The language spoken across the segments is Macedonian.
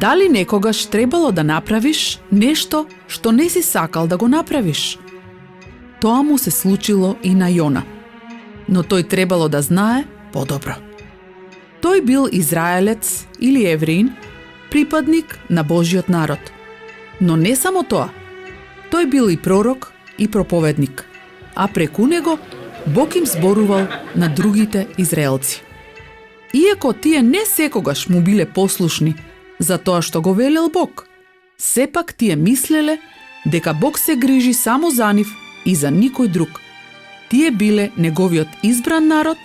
Дали некогаш требало да направиш нешто што не си сакал да го направиш? Тоа му се случило и на Јона. Но тој требало да знае подобро. Тој бил израелец или евреин, припадник на Божиот народ. Но не само тоа. Тој бил и пророк и проповедник, а преку него Бог им зборувал на другите израелци. Иако тие не секогаш му биле послушни за тоа што го велел Бог, сепак тие мислеле дека Бог се грижи само за нив и за никој друг. Тие биле неговиот избран народ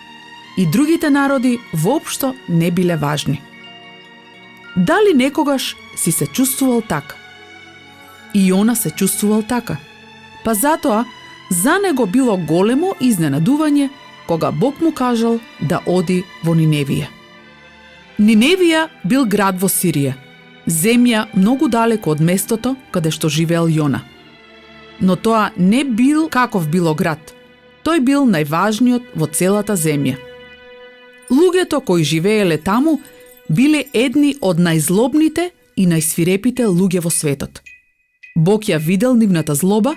и другите народи воопшто не биле важни. Дали некогаш си се чувствувал така? И Јона се чувствувал така. Па затоа за него било големо изненадување кога Бог му кажал да оди во Ниневија. Ниневија бил град во Сирија, земја многу далеко од местото каде што живеел Јона. Но тоа не бил каков било град. Тој бил најважниот во целата земја. Луѓето кои живееле таму биле едни од најзлобните и најсвирепите луѓе во светот. Бог ја видел нивната злоба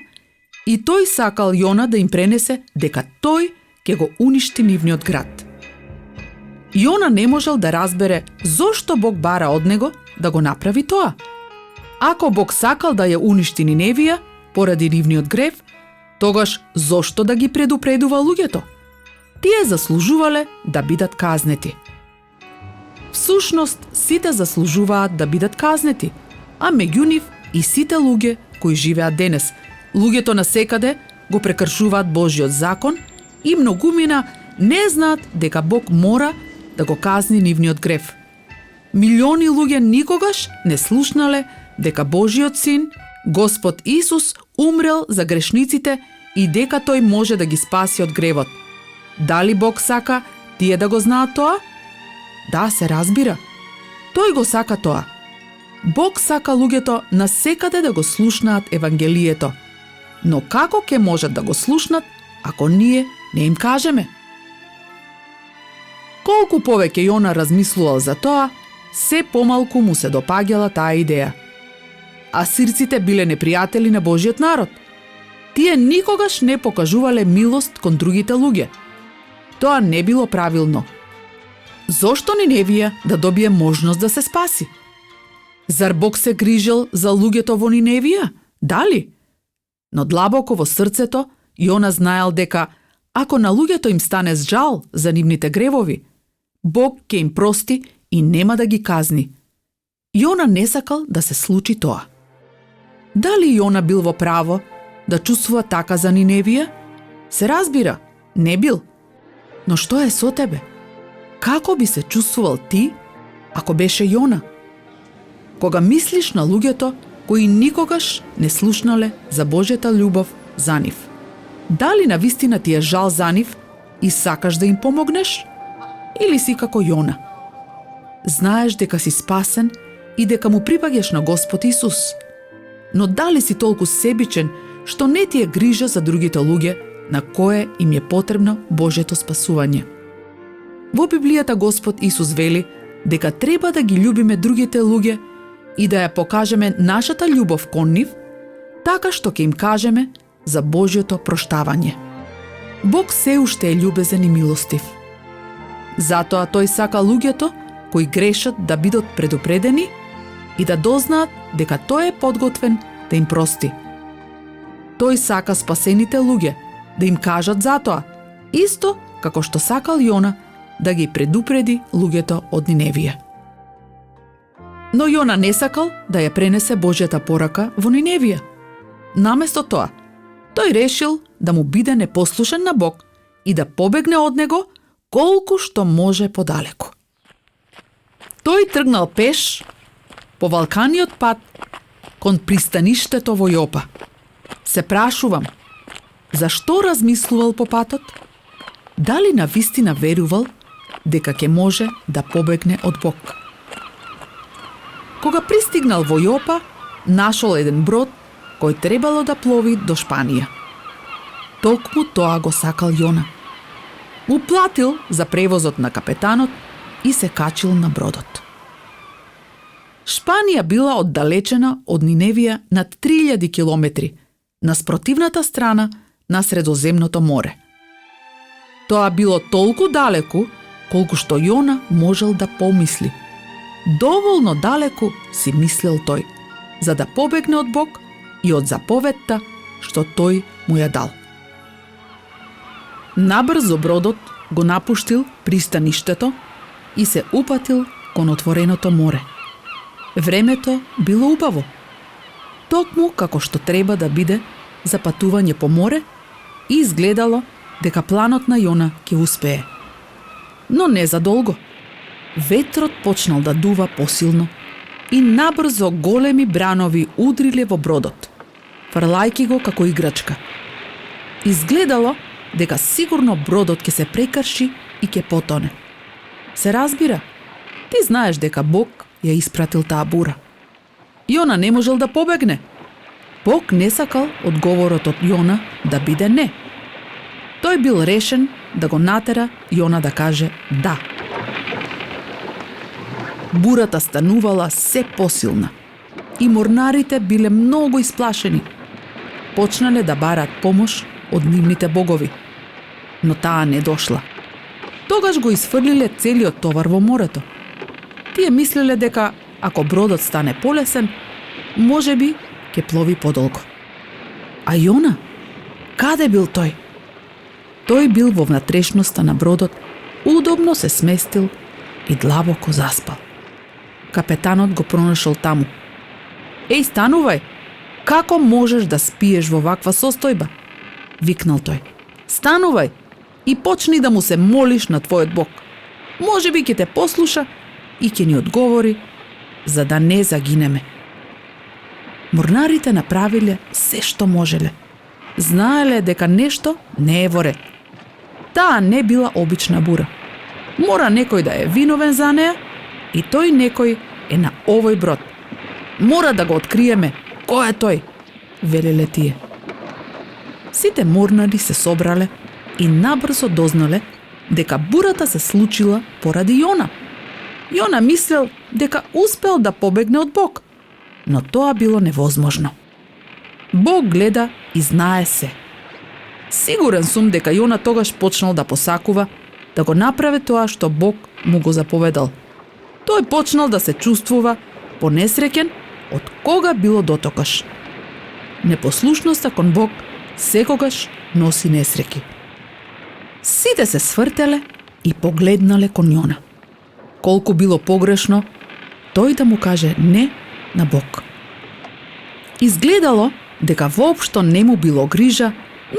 и тој сакал Јона да им пренесе дека тој ќе го уништи нивниот град. Јона не можел да разбере зошто Бог бара од него да го направи тоа. Ако Бог сакал да ја уништи Ниневија поради нивниот грев, тогаш зошто да ги предупредува луѓето? Тие заслужувале да бидат казнети. Всушност, сите заслужуваат да бидат казнети, а меѓу нив и сите луѓе кои живеат денес. Луѓето насекаде го прекршуваат Божиот закон и многумина не знаат дека Бог мора да го казни нивниот грев. Милиони луѓе никогаш не слушнале дека Божиот син, Господ Исус, умрел за грешниците и дека тој може да ги спаси од гревот. Дали Бог сака тие да го знаат тоа? Да, се разбира. Тој го сака тоа. Бог сака луѓето насекаде да го слушнаат Евангелието. Но како ќе можат да го слушнат ако ние не им кажеме? Колку повеќе Јона размислувал за тоа, се помалку му се допаѓала таа идеја. Асирците биле непријатели на Божиот народ. Тие никогаш не покажувале милост кон другите луѓе. Тоа не било правилно. Зошто Ниневија да добие можност да се спаси? Зар Бог се грижел за луѓето во Ниневија? Дали? Но длабоко во срцето Јона знаел дека ако на луѓето им стане жал за нивните гревови, Бог ќе им прости и нема да ги казни. Јона не сакал да се случи тоа. Дали Јона бил во право да чувствува така за Ниневија? Се разбира, не бил. Но што е со тебе? Како би се чувствувал ти ако беше Јона? Кога мислиш на луѓето кои никогаш не слушнале за Божјата љубов за нив, дали навистина ти е жал за нив и сакаш да им помогнеш? Или си како Јона? Знаеш дека си спасен и дека му припаѓаш на Господ Исус. Но дали си толку себичен што не ти е грижа за другите луѓе на кое им е потребно Божјето спасување? Во Библијата Господ Исус вели дека треба да ги љубиме другите луѓе и да ја покажеме нашата љубов кон нив, така што ќе им кажеме за Божјото проштавање. Бог се уште е љубезен и милостив. Затоа тој сака луѓето кои грешат да бидат предупредени и да дознаат дека тој е подготвен да им прости. Тој сака спасените луѓе да им кажат за тоа, исто како што сакал Јона да ги предупреди луѓето од Ниневија. Но Јона не сакал да ја пренесе Божјата порака во Ниневија. Наместо тоа, тој решил да му биде непослушен на Бог и да побегне од него колку што може подалеку. Тој тргнал пеш по Валканиот пат кон пристаништето во Јопа. Се прашувам, зашто размислувал по патот? Дали навистина верувал дека ќе може да побегне од Бог? Кога пристигнал во Јопа, нашол еден брод кој требало да плови до Шпанија. Токму тоа го сакал Јона. Уплатил за превозот на капетанот и се качил на бродот. Шпанија била оддалечена од Ниневија над 3000 километри, на спротивната страна на Средоземното море. Тоа било толку далеку, колку што Јона можел да помисли. Доволно далеку, си мислел тој, за да побегне од Бог и од заповедта што тој му ја дал. Набрзо бродот го напуштил пристаништето и се упатил кон отвореното море. Времето било убаво, токму како што треба да биде за патување по море, и изгледало дека планот на Јона ќе успее. Но не за долго. Ветрот почнал да дува посилно и набрзо големи бранови удриле во бродот, фрлајки го како играчка. Изгледало дека сигурно бродот ќе се прекрши и ќе потоне. Се разбира, ти знаеш дека Бог ја испратил таа бура. Јона не можел да побегне. Бог не сакал одговорот од Јона да биде не. Тој бил решен да го натера Јона да каже да. Бурата станувала се посилна и морнарите биле многу исплашени. Почнале да барат помош од нивните богови, но таа не дошла. Тогаш го изфрлиле целиот товар во морето. Тие мислеле дека ако бродот стане полесен, можеби ќе плови подолго. А Јона? Каде бил тој? Тој бил во внатрешноста на бродот, удобно се сместил и длабоко заспал. Капетанот го пронашол таму. Еј, станувај! Како можеш да спиеш во ваква состојба? Викнал тој. Станувај и почни да му се молиш на твојот Бог. Можеби ќе те послуша и ќе ни одговори, за да не загинеме. Морнарите направиле се што можеле. Знаеле дека нешто не е во ред. Таа не била обична бура. Мора некој да е виновен за неа и тој некој е на овој брод. Мора да го откриеме кој е тој, велеле тие. Сите морнари се собрале и набрзо дознале дека бурата се случила поради Јона. Јона мислел дека успел да побегне од Бог, но тоа било невозможно. Бог гледа и знае се. Сигурен сум дека Јона тогаш почнал да посакува да го направи тоа што Бог му го заповедал. Тој почнал да се чувствува понесреќен од кога било дотокаш. Непослушноста кон Бог секогаш носи несреќи. Сите се свртеле и погледнале кон Јона. Колку било погрешно тој да му каже не на Бог. Изгледало дека воопшто не му било грижа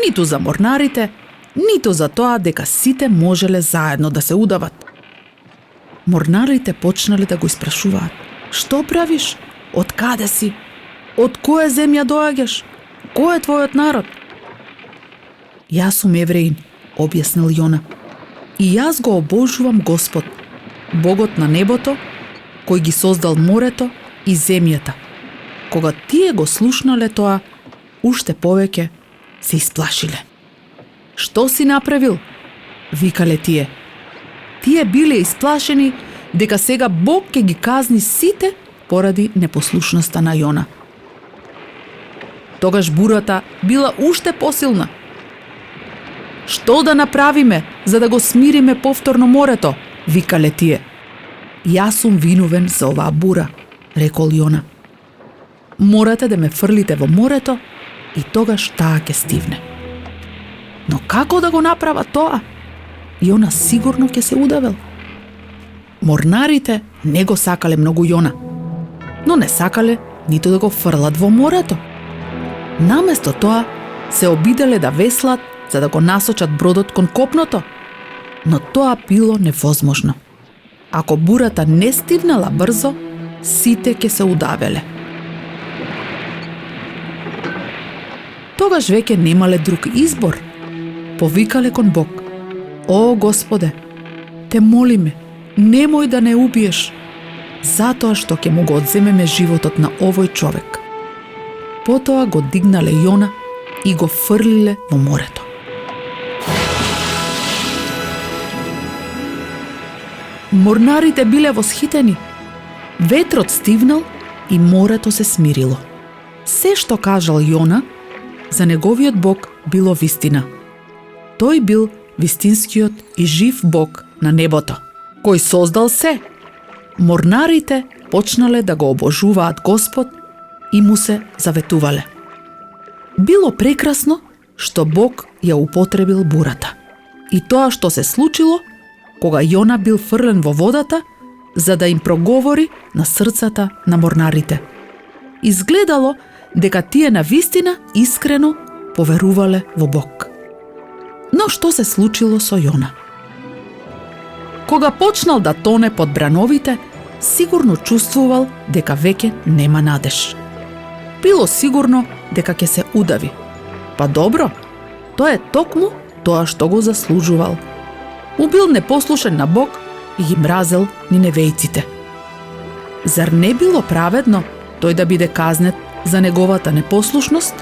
ниту за морнарите, ниту за тоа дека сите можеле заедно да се удават. Морнарите почнале да го испрашуваат. Што правиш? Од каде си? Од која земја доаѓаш? Кој е твојот народ? Јас сум евреин, објаснил Јона. И јас го обожувам Господ, Богот на небото, кој ги создал морето и земјата. Кога тие го слушнале тоа, уште повеќе се исплашиле. Што си направил? Викале тие. Тие биле исплашени дека сега Бог ќе ги казни сите поради непослушноста на Јона. Тогаш бурата била уште посилна. Што да направиме за да го смириме повторно морето? Викале тие. Јас сум виновен за оваа бура, рекол Јона. Морате да ме фрлите во морето и тогаш таа ќе стивне. Но како да го направа тоа? Јона сигурно ќе се удавел. Морнарите не го сакале многу Јона, но не сакале ниту да го фрлат во морето. Наместо тоа се обиделе да веслат за да го насочат бродот кон копното, но тоа било невозможно. Ако бурата не стивнала брзо, сите ќе се удавеле. Тогаш веќе немале друг избор. Повикале кон Бог. О, Господе, те молиме, немој да не убиеш, затоа што ќе му го одземеме животот на овој човек. Потоа го дигнале Јона и го фрлиле во морето. Морнарите биле восхитени. Ветрот стивнал и морето се смирило. Се што кажал Јона за неговиот Бог било вистина. Тој бил вистинскиот и жив Бог на небото, кој создал се. Морнарите почнале да го обожуваат Господ и му се заветувале. Било прекрасно што Бог ја употребил бурата. И тоа што се случило кога Јона бил фрлен во водата за да им проговори на срцата на морнарите. Изгледало дека тие навистина искрено поверувале во Бог. Но што се случило со Јона? Кога почнал да тоне под брановите, сигурно чувствувал дека веќе нема надеж. Било сигурно дека ќе се удави. Па добро, тоа е токму тоа што го заслужувал. Убил непослушен на Бог и ги мразел ниневејците. Зар не било праведно тој да биде казнет за неговата непослушност?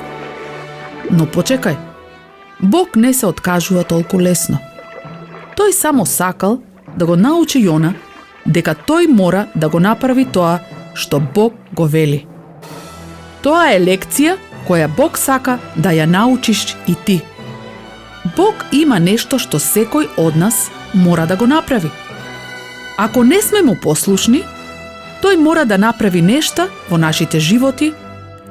Но почекај, Бог не се откажува толку лесно. Тој само сакал да го научи Јона дека тој мора да го направи тоа што Бог го вели. Тоа е лекција која Бог сака да ја научиш и ти. Бог има нешто што секој од нас мора да го направи. Ако не сме му послушни, тој мора да направи нешта во нашите животи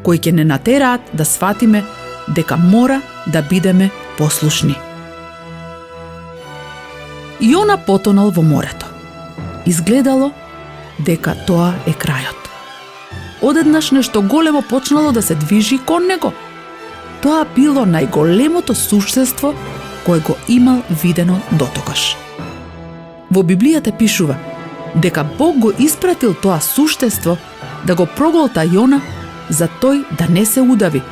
кои ќе не натераат да сватиме дека мора да бидеме послушни. Јона потонал во морето. Изгледало дека тоа е крајот. Одеднаш нешто големо почнало да се движи кон него. Тоа било најголемото суштество кое го имал видено дотогаш. Во Библијата пишува дека Бог го испратил тоа суштество да го проголта Јона за тој да не се удави,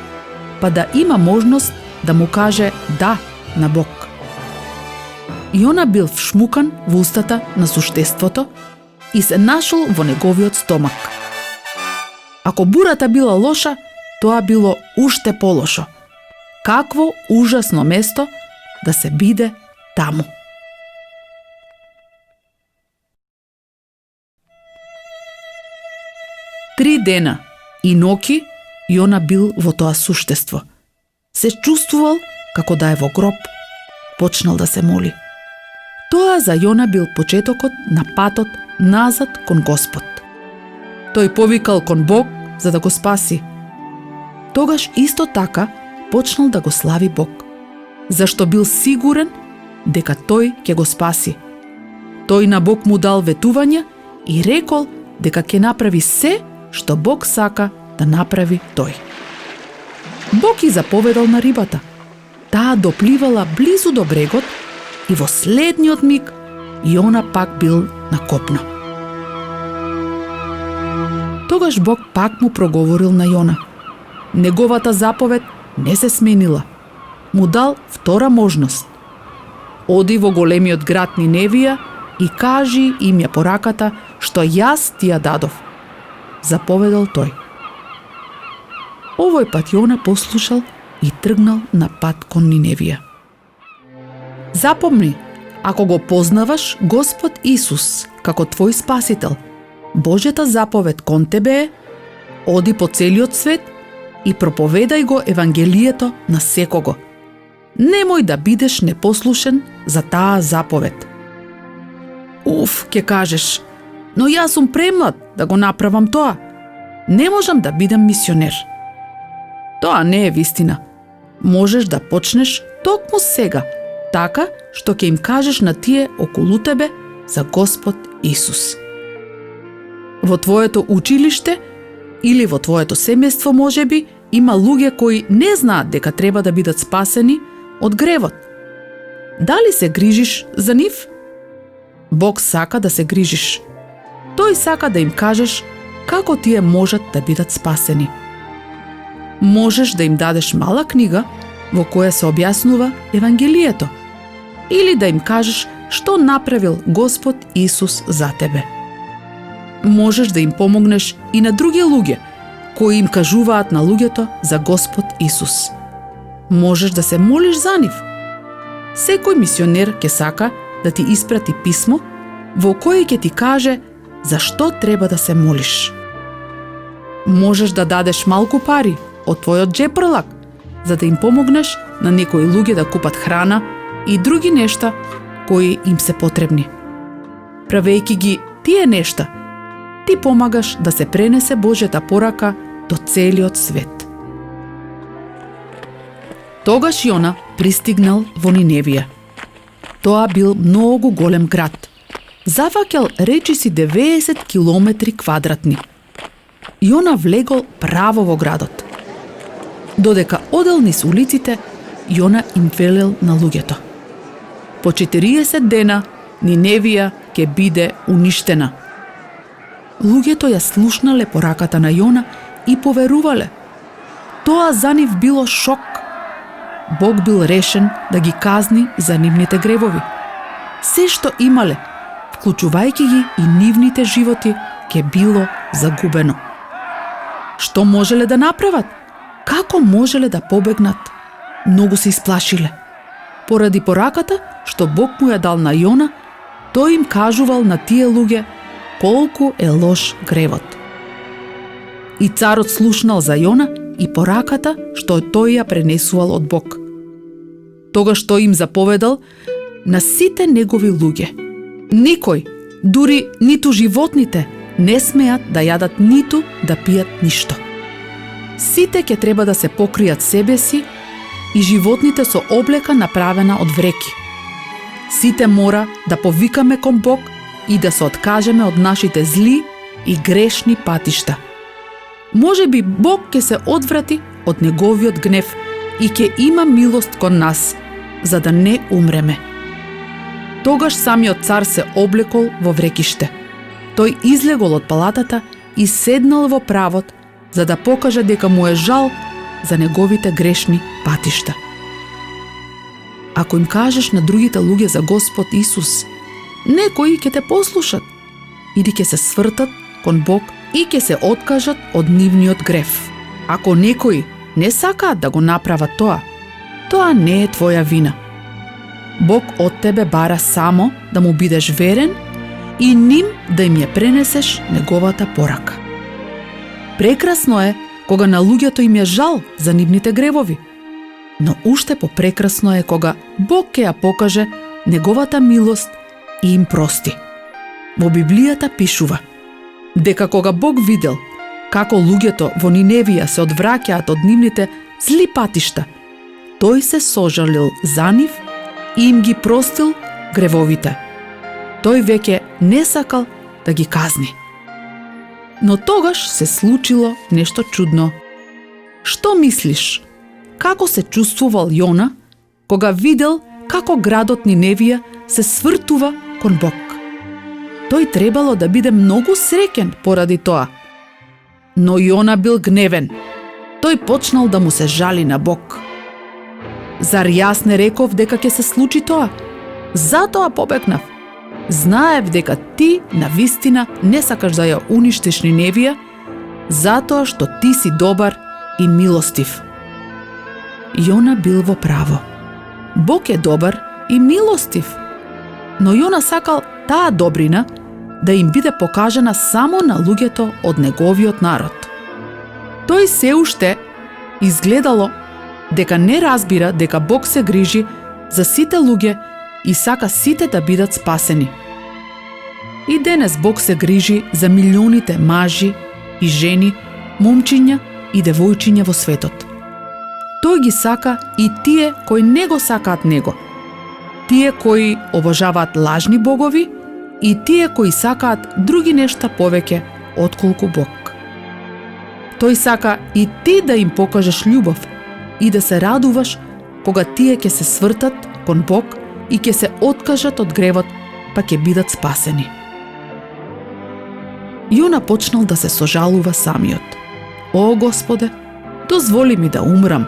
па да има можност да му каже да на Бог. Јона бил вшмукан во устата на суштеството и се нашол во неговиот стомак. Ако бурата била лоша, тоа било уште полошо. Какво ужасно место да се биде таму. Три дена и ноќи Јона бил во тоа суштество. Се чувствувал како да е во гроб. Почнал да се моли. Тоа за Јона бил почетокот на патот назад кон Господ. Тој повикал кон Бог за да го спаси. Тогаш исто така почнал да го слави Бог, зашто бил сигурен дека тој ќе го спаси. Тој на Бог му дал ветување и рекол дека ќе направи се што Бог сака да направи тој. Бог и заповедал на рибата. Таа допливала близу до брегот и во следниот миг Јона пак бил на копно. Тогаш Бог пак му проговорил на Јона. Неговата заповед не се сменила. Му дал втора можност. Оди во големиот град Ниневија и кажи им ја пораката што јас ти ја дадов. Заповедал тој. Овој пат Јона послушал и тргнал на пат кон Ниневија. Запомни, ако го познаваш Господ Исус како твој спасител, Божјата заповед кон тебе е: оди по целиот свет и проповедај го Евангелието на секого. Немој да бидеш непослушен за таа заповед. Ќе кажеш, но јас сум премлад да го направам тоа. Не можам да бидам мисионер. Тоа не е вистина. Можеш да почнеш токму сега, така што ќе им кажеш на тие околу тебе за Господ Исус. Во твоето училиште или во твоето семејство можеби има луѓе кои не знаат дека треба да бидат спасени од гревот. Дали се грижиш за нив? Бог сака да се грижиш. Тој сака да им кажеш како тие можат да бидат спасени. Можеш да им дадеш мала книга во која се објаснува Евангелието, или да им кажеш што направил Господ Исус за тебе. Можеш да им помогнеш и на други луѓе кои им кажуваат на луѓето за Господ Исус. Можеш да се молиш за нив. Секој мисионер ќе сака да ти испрати писмо во кое ќе ти каже за што треба да се молиш. Можеш да дадеш малку пари од твојот џепрлак, за да им помогнеш на некои луѓе да купат храна и други нешта кои им се потребни. Правејќи ги тие нешта, ти помагаш да се пренесе Божјата порака до целиот свет. Тогаш Јона пристигнал во Ниневија. Тоа бил многу голем град. Зафаќал речиси 90 километри квадратни. Јона влегол право во градот. Додека одел низ улиците, Јона им велел на луѓето: по 40 дена Ниневија ќе биде уништена. Луѓето ја слушнале пораката на Јона и поверувале. Тоа за нив било шок. Бог бил решен да ги казни за нивните гревови. Се што имале, вклучувајќи ги и нивните животи, ќе било загубено. Што можеле да направат? Како можеле да побегнат? Многу се исплашиле. Поради пораката што Бог му ја дал на Јона, тој им кажувал на тие луѓе колку е лош гревот. И царот слушнал за Јона и пораката што тој ја пренесувал од Бог. Тогаш тој им заповедал на сите негови луѓе: никој, дури ниту животните, не смеат да јадат ниту да пијат ништо. Сите ќе треба да се покријат себе си и животните со облека направена од вреки. Сите мора да повикаме кон Бог и да се откажеме од нашите зли и грешни патишта. Може би Бог ќе се одврати од неговиот гнев и ќе има милост кон нас, за да не умреме. Тогаш самиот цар се облекол во врекиште. Тој излегол од палатата и седнал во правот, за да покаже дека му е жал за неговите грешни патишта. Ако им кажеш на другите луѓе за Господ Исус, некои ќе те послушат или ќе се свртат кон Бог и ќе се откажат од нивниот грев. Ако некои не сакаат да го направат тоа не е твоја вина. Бог од тебе бара само да му бидеш верен и ним да им ја пренесеш неговата порака. Прекрасно е кога на луѓето им е жал за нивните гревови, но уште попрекрасно е кога Бог ќе ја покаже неговата милост и им прости. Во Библијата пишува дека кога Бог видел како луѓето во Ниневија се одвраќаат од нивните зли патишта, тој се сожалил за нив и им ги простил гревовите. Тој веќе не сакал да ги казни. Но тогаш се случило нешто чудно. Што мислиш? Како се чувствувал Јона кога видел како градот Ниневија се свртува кон Бог? Тој требало да биде многу среќен поради тоа. Но Јона бил гневен. Тој почнал да му се жали на Бог. Зар јас не реков дека ќе се случи тоа? Затоа побегнав. Знаев дека ти навистина не сакаш да ја уништиш Ниневија, затоа што ти си добар и милостив. Јона бил во право. Бог е добар и милостив. Но Јона сакал таа добрина да им биде покажана само на луѓето од неговиот народ. Тој се уште изгледало дека не разбира дека Бог се грижи за сите луѓе и сака сите да бидат спасени. И денес Бог се грижи за милионите мажи и жени, момчиња и девојчиња во светот. Тој ги сака и тие кои не го сакаат Него, тие кои обожаваат лажни богови и тие кои сакаат други нешта повеќе отколку Бог. Тој сака и ти да им покажеш љубов и да се радуваш кога тие ќе се свртат кон Бог и ќе се откажат од гревот, па ќе бидат спасени. Јона почнал да се сожалува самиот. О, Господе, дозволи ми да умрам,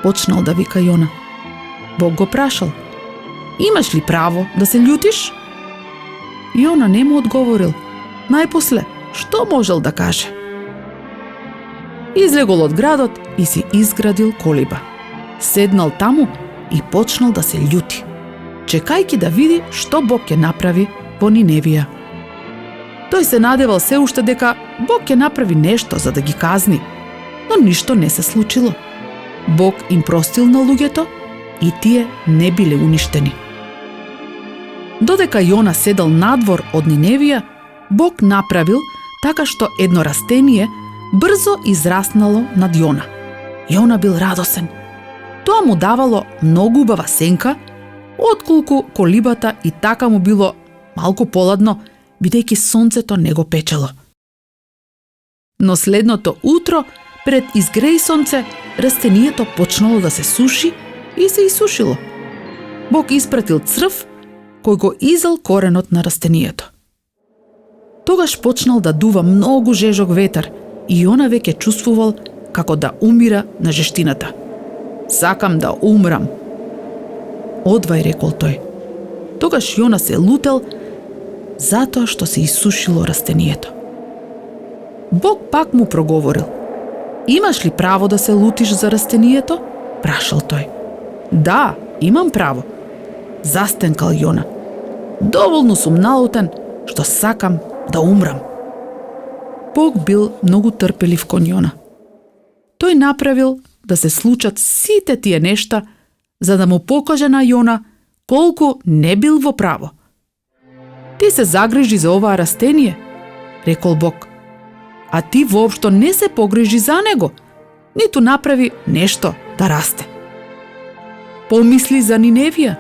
почнал да вика Јона. Бог го прашал: имаш ли право да се љутиш? Јона не му одговорил. Најпосле, што можел да каже? Излегол од градот и си изградил колиба. Седнал таму и почнал да се љути, чекајќи да види што Бог ќе направи во Ниневија. Тој се надевал се уште дека Бог ќе направи нешто за да ги казни, но ништо не се случило. Бог им простил на луѓето и тие не биле уништени. Додека Јона седел надвор од Ниневија, Бог направил така што едно растение брзо израснало над Јона. Јона бил радосен. Тоа му давало многу убава сенка, отколку колибата, и така му било малку поладно, бидејќи сонцето не го печело. Но следното утро, пред изгреј сонце, растението почнало да се суши и се исушило. Бог испратил црв, кој го изел коренот на растението. Тогаш почнал да дува многу жежок ветер и Јона веќе чувствувал како да умира на жештината. Сакам да умрам. Одвај, рекол тој. Тогаш Јона се лутел затоа што се исушило растението. Бог пак му проговорил. Имаш ли право да се лутиш за растението? Прашал тој. Да, имам право. Застенкал Јона. Доволно сум налутен што сакам да умрам. Бог бил многу трпелив кон Јона. Тој направил да се случат сите тие нешта за да му покаже на Јона колку не бил во право. Ти се загрижи за оваа растение, рекол Бог, а ти воопшто не се погрижи за него, ниту направи нешто да расте. Помисли за Ниневија,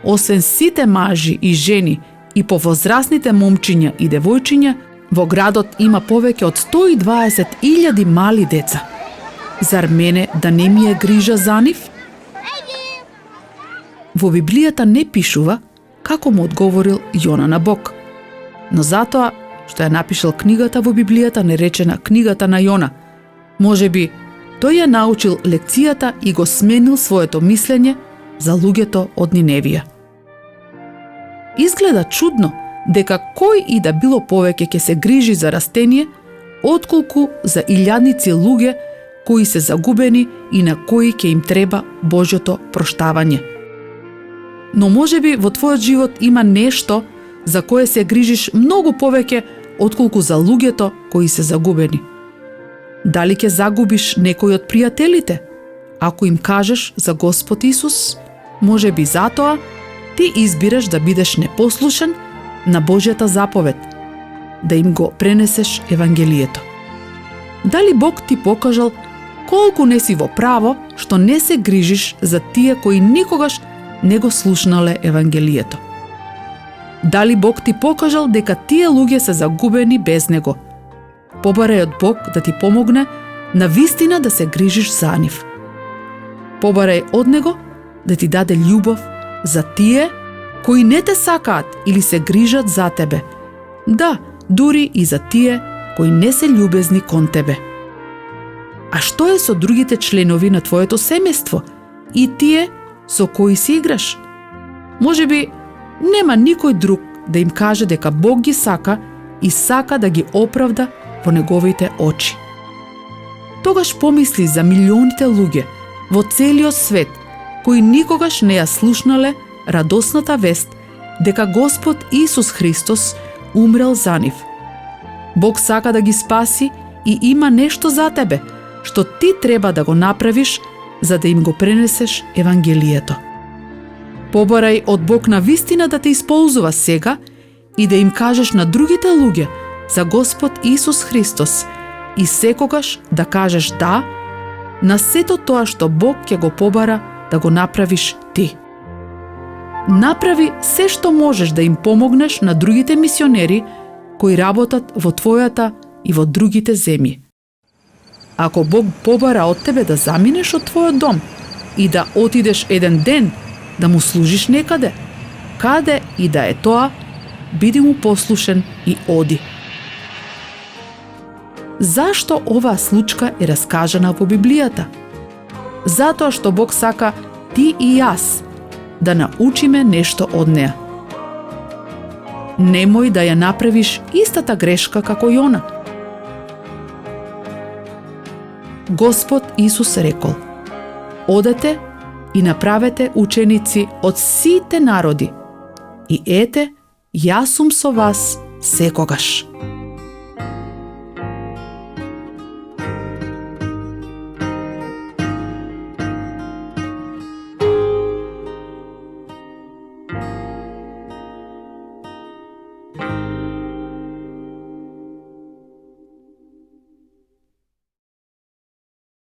освен сите мажи и жени и повозрасните момчиња и девојчиња, во градот има повеќе од 120.000 мали деца. Зар мене да не ми е грижа за нив? Во Библијата не пишува како му одговорил Јона на Бог. Но затоа што ја напишал книгата во Библијата наречена Книгата на Јона, можеби тој ја научил лекцијата и го сменил своето мислење за луѓето од Ниневија. Изгледа чудно дека кој и да било повеќе ќе се грижи за растение, отколку за илјадници луѓе кои се загубени и на кои ќе им треба Божјото проштавање. Но можеби во твојот живот има нешто за кое се грижиш многу повеќе отколку за луѓето кои се загубени. Дали ќе загубиш некој од пријателите ако им кажеш за Господ Исус? Можеби затоа ти избираш да бидеш непослушен на Божјата заповед, да им го пренесеш Евангелието. Дали Бог ти покажал колку не си во право што не се грижиш за тие кои никогаш не го слушнале Евангелието? Дали Бог ти покажал дека тие луѓе се загубени без Него? Побарај од Бог да ти помогне на вистина да се грижиш за нив. Побарај од Него да ти даде љубов за тие кои не те сакаат или се грижат за тебе. Да, дури и за тие кои не се љубезни кон тебе. А што е со другите членови на твоето семејство и тие со кои си играш? Можеби нема никој друг да им каже дека Бог ги сака и сака да ги оправда во неговите очи. Тогаш помисли за милионите луѓе во целиот свет кои никогаш не ја слушнале радосната вест дека Господ Исус Христос умрел за нив. Бог сака да ги спаси и има нешто за тебе што ти треба да го направиш за да им го пренесеш Евангелието. Побарај од Бог на вистина да те исползува сега и да им кажеш на другите луѓе за Господ Исус Христос и секогаш да кажеш да на сето тоа што Бог ќе го побара да го направиш ти. Направи се што можеш да им помогнеш на другите мисионери кои работат во твојата и во другите земји. Ако Бог побара од тебе да заминеш од твојот дом и да отидеш еден ден да му служиш некаде, каде и да е тоа, биди му послушен и оди. Зашто оваа случка е раскажана во Библијата? Затоа што Бог сака ти и јас да научиме нешто од неа. Немој да ја направиш истата грешка како Јона. Господ Исус рекол: одете и направете ученици од сите народи, и ете, јас сум со вас секогаш.